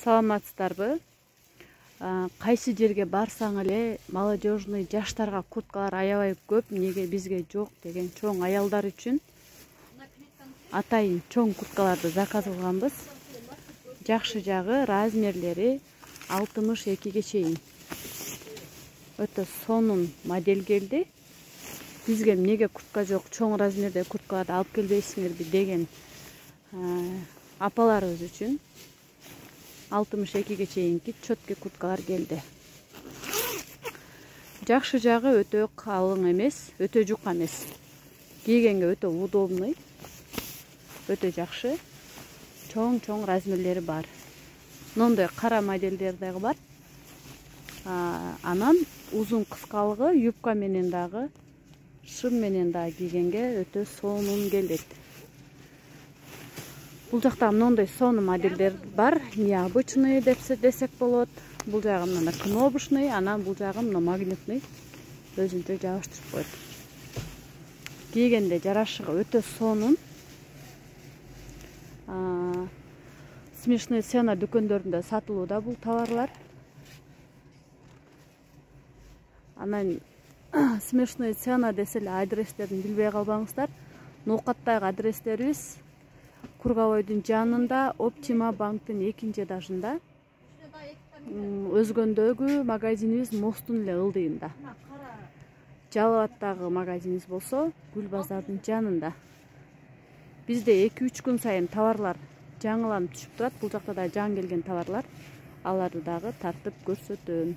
Саламатсыздарбы? Кайсы жерге барсаң эле молодежный жаштарга курткалар аябай көп, неге бизге жок деген чоң аялдар үчүн атайын чоң курткаларды заказ кылганбыз. Жакшы жагы размерлери 62 чейин. Өтө сонун модель келди. Бизге неге куртка жок, чоң размерде курткаларды алып келбейсиңерби деген апаларыбыз үчүн 62 чейинки чөткө курткалар келди. Жакшы жагы өтө калың эмес, өтө жука эмес. Кийгенге өтө удобный, өтө жакшы. Чоң размерлери бар. Мындай кара модельдер дагы бар. Анан узун кыскалыгы юбка менен дагы, шым менен дагы кийгенге өтө сонун келет. Бул жакта мындай сонун модельдер бар. Необычный десек болот. Бул жагы мына кнопочный, анан бул жагы мына магнитный. Өзүнчө жабыштырып коет. Кийгенде жарашыгы өтө сонун. Смешные цена дүкөндөрүндө сатылууда бул товарлар. Анан смешные цена деселе адрестерин билбей калбаңыздар. Ноокаттагы адрестерибиз Кургабойдун жанында, Оптима банктын 2-нчи этажында. Өзгөндөгү магазинибиз Мостун эле ылдыйында. Жалал абадтагы магазинибиз болсо Гүл базардын жанында. Бизде 2-3 күн сайын товарлар жаңыланып түшүп турат. Бул жакта да жаңы келген товарлар. Аларды дагы тартып көрсөтөм.